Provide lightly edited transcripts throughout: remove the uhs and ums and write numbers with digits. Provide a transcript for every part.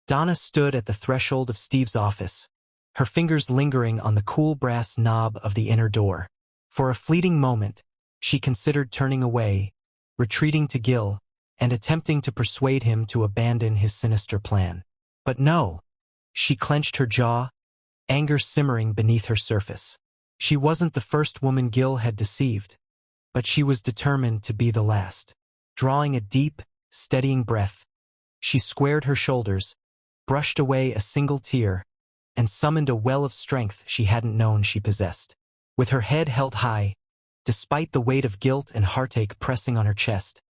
Donna stood at the threshold of Steve's office, her fingers lingering on the cool brass knob of the inner door. For a fleeting moment, she considered turning away, retreating to Gil, and attempting to persuade him to abandon his sinister plan. But no. She clenched her jaw, anger simmering beneath her surface. She wasn't the first woman Gil had deceived, but she was determined to be the last. Drawing a deep, steadying breath, she squared her shoulders, brushed away a single tear, and summoned a well of strength she hadn't known she possessed. With her head held high, despite the weight of guilt and heartache pressing on her chest,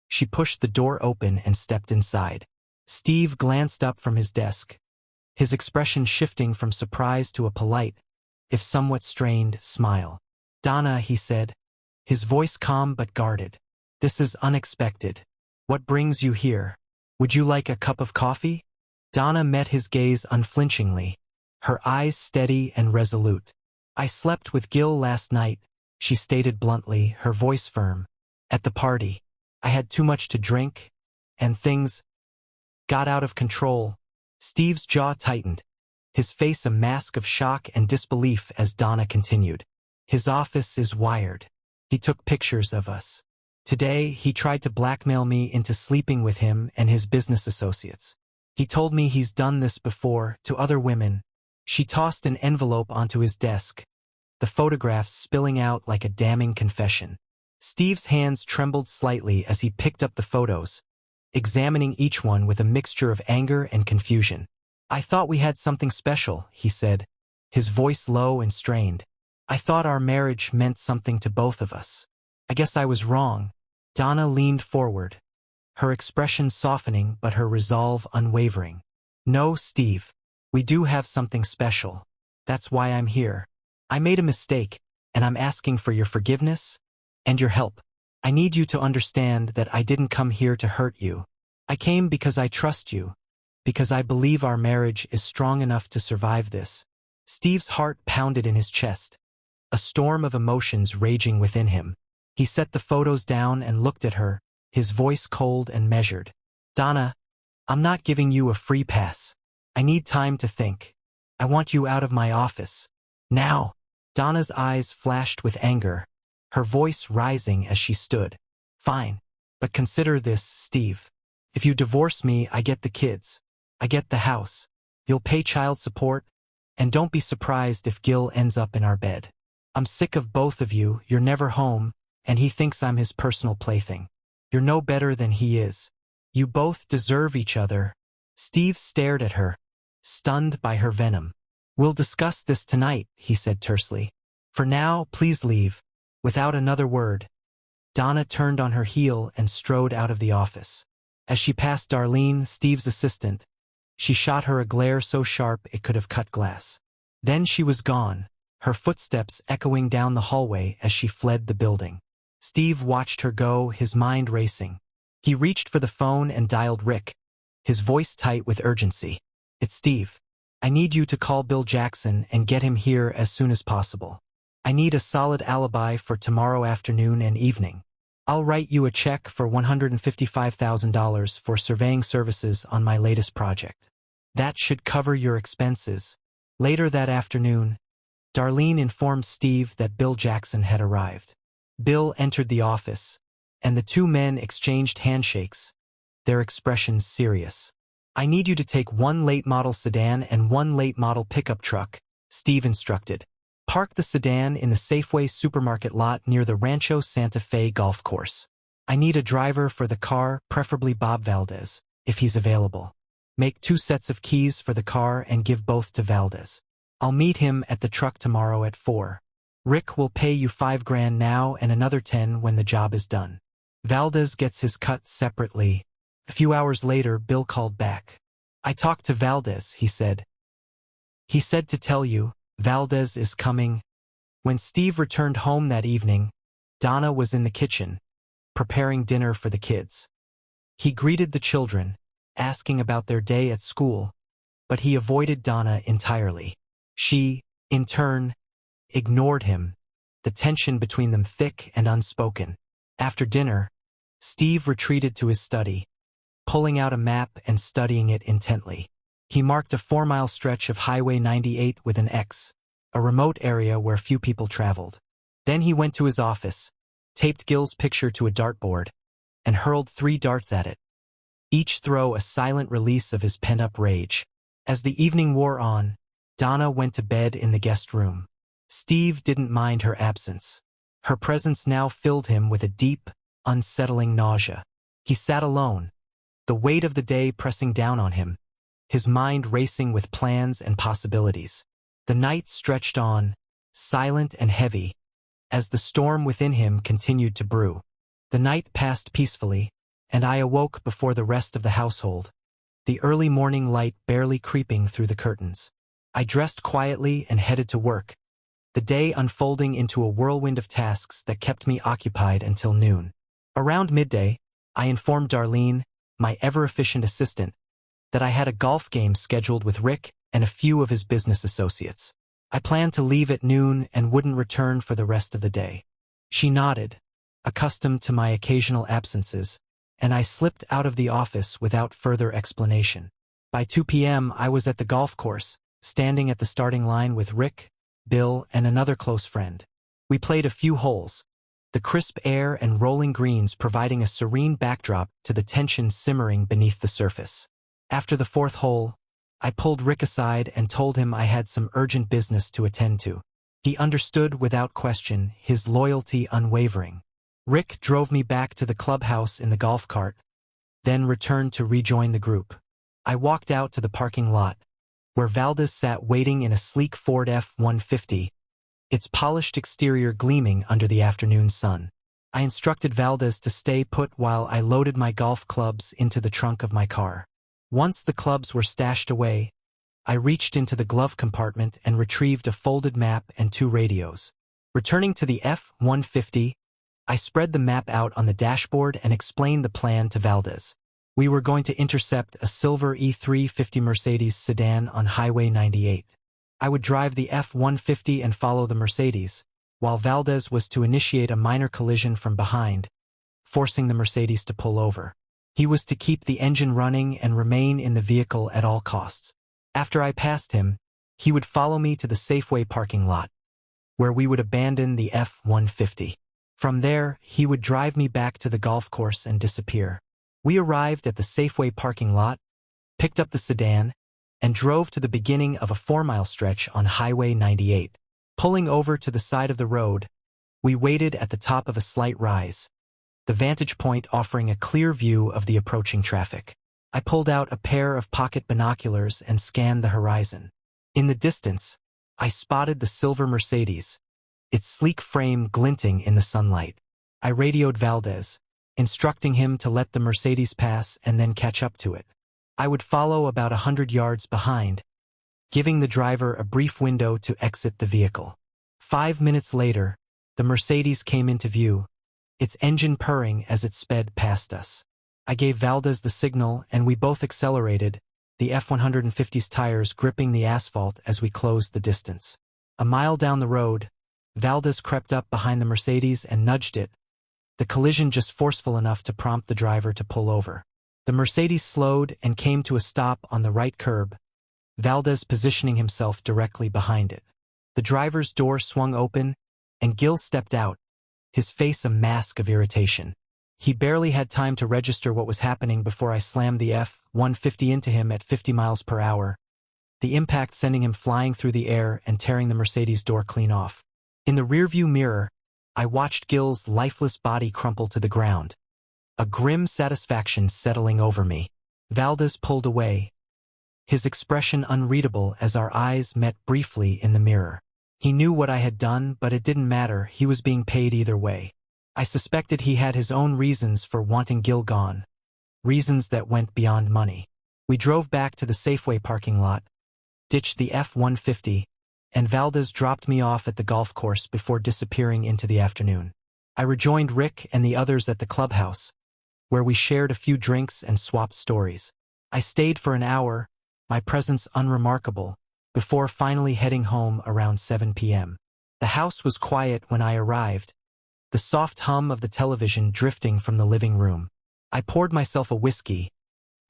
she pushed the door open and stepped inside. Steve glanced up from his desk, his expression shifting from surprise to a polite, if somewhat strained, smile. "Donna," he said, his voice calm but guarded. "This is unexpected. What brings you here? Would you like a cup of coffee?" Donna met his gaze unflinchingly, her eyes steady and resolute. "I slept with Gil last night," she stated bluntly, her voice firm. "At the party. I had too much to drink, and things got out of control." Steve's jaw tightened, his face a mask of shock and disbelief as Donna continued. "His office is wired. He took pictures of us. Today, he tried to blackmail me into sleeping with him and his business associates. He told me he's done this before, to other women." She tossed an envelope onto his desk, the photographs spilling out like a damning confession. Steve's hands trembled slightly as he picked up the photos, examining each one with a mixture of anger and confusion. "I thought we had something special," he said, his voice low and strained. "I thought our marriage meant something to both of us. I guess I was wrong." Donna leaned forward, her expression softening but her resolve unwavering. "No, Steve, we do have something special. That's why I'm here. I made a mistake, and I'm asking for your forgiveness and your help. I need you to understand that I didn't come here to hurt you. I came because I trust you, because I believe our marriage is strong enough to survive this." Steve's heart pounded in his chest, a storm of emotions raging within him. He set the photos down and looked at her, his voice cold and measured. "Donna, I'm not giving you a free pass. I need time to think. I want you out of my office. Now." Donna's eyes flashed with anger, her voice rising as she stood. "Fine, but consider this, Steve. If you divorce me, I get the kids. I get the house. You'll pay child support, and don't be surprised if Gil ends up in our bed. I'm sick of both of you, you're never home, and he thinks I'm his personal plaything. You're no better than he is. You both deserve each other." Steve stared at her, stunned by her venom. "We'll discuss this tonight," he said tersely. "For now, please leave." Without another word, Donna turned on her heel and strode out of the office. As she passed Darlene, Steve's assistant, she shot her a glare so sharp it could have cut glass. Then she was gone, her footsteps echoing down the hallway as she fled the building. Steve watched her go, his mind racing. He reached for the phone and dialed Rick, his voice tight with urgency. "It's Steve. I need you to call Bill Jackson and get him here as soon as possible. I need a solid alibi for tomorrow afternoon and evening. I'll write you a check for $155,000 for surveying services on my latest project. That should cover your expenses." Later that afternoon, Darlene informed Steve that Bill Jackson had arrived. Bill entered the office, and the two men exchanged handshakes, their expressions serious. "I need you to take one late-model sedan and one late-model pickup truck," Steve instructed. "Park the sedan in the Safeway supermarket lot near the Rancho Santa Fe golf course. I need a driver for the car, preferably Bob Valdez, if he's available. Make 2 sets of keys for the car and give both to Valdez. I'll meet him at the truck tomorrow at 4. Rick will pay you $5,000 now and another 10 when the job is done. Valdez gets his cut separately." A few hours later, Bill called back. "I talked to Valdez," he said. "He said to tell you, Valdez is coming." When Steve returned home that evening, Donna was in the kitchen, preparing dinner for the kids. He greeted the children, asking about their day at school, but he avoided Donna entirely. She, in turn, ignored him, the tension between them thick and unspoken. After dinner, Steve retreated to his study, pulling out a map and studying it intently. He marked a 4-mile stretch of Highway 98 with an X, a remote area where few people traveled. Then he went to his office, taped Gil's picture to a dartboard, and hurled 3 darts at it, each throw a silent release of his pent-up rage. As the evening wore on, Donna went to bed in the guest room. Steve didn't mind her absence. Her presence now filled him with a deep, unsettling nausea. He sat alone, the weight of the day pressing down on him, his mind racing with plans and possibilities. The night stretched on, silent and heavy, as the storm within him continued to brew. The night passed peacefully, and I awoke before the rest of the household, the early morning light barely creeping through the curtains. I dressed quietly and headed to work, the day unfolding into a whirlwind of tasks that kept me occupied until noon. Around midday, I informed Darlene, my ever-efficient assistant, that I had a golf game scheduled with Rick and a few of his business associates. I planned to leave at noon and wouldn't return for the rest of the day. She nodded, accustomed to my occasional absences, and I slipped out of the office without further explanation. By 2 p.m. I was at the golf course, standing at the starting line with Rick, Bill, and another close friend. We played a few holes, the crisp air and rolling greens providing a serene backdrop to the tension simmering beneath the surface. After the 4th hole, I pulled Rick aside and told him I had some urgent business to attend to. He understood without question, his loyalty unwavering. Rick drove me back to the clubhouse in the golf cart, then returned to rejoin the group. I walked out to the parking lot, where Valdez sat waiting in a sleek Ford F-150, its polished exterior gleaming under the afternoon sun. I instructed Valdez to stay put while I loaded my golf clubs into the trunk of my car. Once the clubs were stashed away, I reached into the glove compartment and retrieved a folded map and 2 radios. Returning to the F-150, I spread the map out on the dashboard and explained the plan to Valdez. We were going to intercept a silver E350 Mercedes sedan on Highway 98. I would drive the F-150 and follow the Mercedes, while Valdez was to initiate a minor collision from behind, forcing the Mercedes to pull over. He was to keep the engine running and remain in the vehicle at all costs. After I passed him, he would follow me to the Safeway parking lot, where we would abandon the F-150. From there, he would drive me back to the golf course and disappear. We arrived at the Safeway parking lot, picked up the sedan, and drove to the beginning of a 4-mile stretch on Highway 98. Pulling over to the side of the road, we waited at the top of a slight rise, the vantage point offering a clear view of the approaching traffic. I pulled out a pair of pocket binoculars and scanned the horizon. In the distance, I spotted the silver Mercedes, its sleek frame glinting in the sunlight. I radioed Valdez, instructing him to let the Mercedes pass and then catch up to it. I would follow about 100 yards behind, giving the driver a brief window to exit the vehicle. 5 minutes later, the Mercedes came into view, its engine purring as it sped past us. I gave Valdez the signal and we both accelerated, the F-150's tires gripping the asphalt as we closed the distance. A mile down the road, Valdez crept up behind the Mercedes and nudged it, the collision just forceful enough to prompt the driver to pull over. The Mercedes slowed and came to a stop on the right curb, Valdez positioning himself directly behind it. The driver's door swung open, and Gil stepped out, his face a mask of irritation. He barely had time to register what was happening before I slammed the F-150 into him at 50 miles per hour, the impact sending him flying through the air and tearing the Mercedes door clean off. In the rearview mirror, I watched Gil's lifeless body crumple to the ground, a grim satisfaction settling over me. Valdez pulled away, his expression unreadable as our eyes met briefly in the mirror. He knew what I had done, but it didn't matter, he was being paid either way. I suspected he had his own reasons for wanting Gil gone, reasons that went beyond money. We drove back to the Safeway parking lot, ditched the F-150, and Valdez dropped me off at the golf course before disappearing into the afternoon. I rejoined Rick and the others at the clubhouse, where we shared a few drinks and swapped stories. I stayed for an hour, my presence unremarkable, before finally heading home around 7 p.m. The house was quiet when I arrived, the soft hum of the television drifting from the living room. I poured myself a whiskey,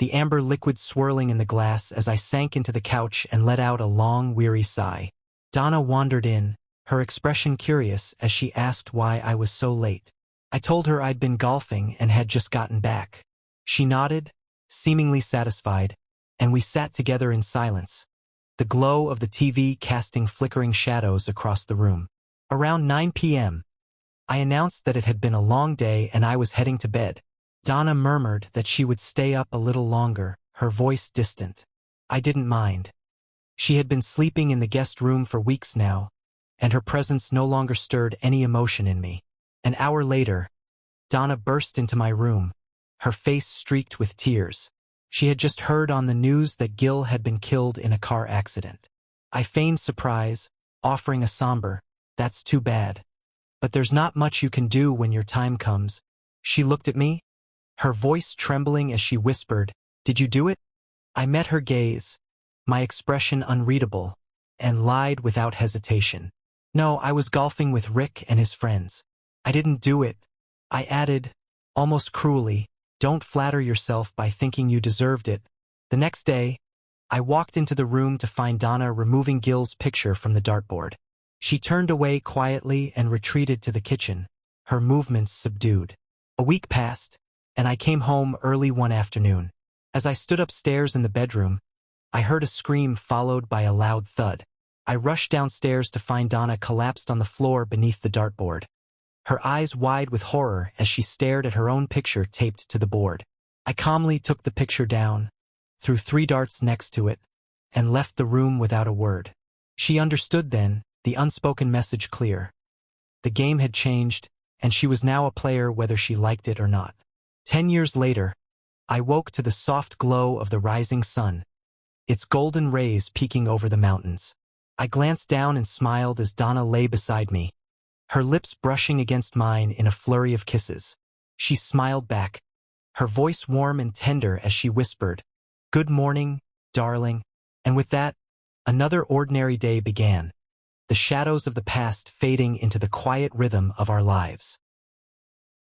the amber liquid swirling in the glass as I sank into the couch and let out a long, weary sigh. Donna wandered in, her expression curious as she asked why I was so late. I told her I'd been golfing and had just gotten back. She nodded, seemingly satisfied, and we sat together in silence, the glow of the TV casting flickering shadows across the room. Around 9 p.m., I announced that it had been a long day and I was heading to bed. Donna murmured that she would stay up a little longer, her voice distant. I didn't mind. She had been sleeping in the guest room for weeks now, and her presence no longer stirred any emotion in me. An hour later, Donna burst into my room, her face streaked with tears. She had just heard on the news that Gil had been killed in a car accident. I feigned surprise, offering a somber, "That's too bad. But there's not much you can do when your time comes." She looked at me, her voice trembling as she whispered, "Did you do it?" I met her gaze, my expression unreadable, and lied without hesitation. "No, I was golfing with Rick and his friends. I didn't do it." I added, almost cruelly, "Don't flatter yourself by thinking you deserved it." The next day, I walked into the room to find Donna removing Gil's picture from the dartboard. She turned away quietly and retreated to the kitchen, her movements subdued. A week passed, and I came home early one afternoon. As I stood upstairs in the bedroom, I heard a scream followed by a loud thud. I rushed downstairs to find Donna collapsed on the floor beneath the dartboard, her eyes wide with horror as she stared at her own picture taped to the board. I calmly took the picture down, threw 3 darts next to it, and left the room without a word. She understood then, the unspoken message clear. The game had changed, and she was now a player whether she liked it or not. 10 years later, I woke to the soft glow of the rising sun, its golden rays peeking over the mountains. I glanced down and smiled as Donna lay beside me, her lips brushing against mine in a flurry of kisses. She smiled back, her voice warm and tender as she whispered, "Good morning, darling." And with that, another ordinary day began, the shadows of the past fading into the quiet rhythm of our lives.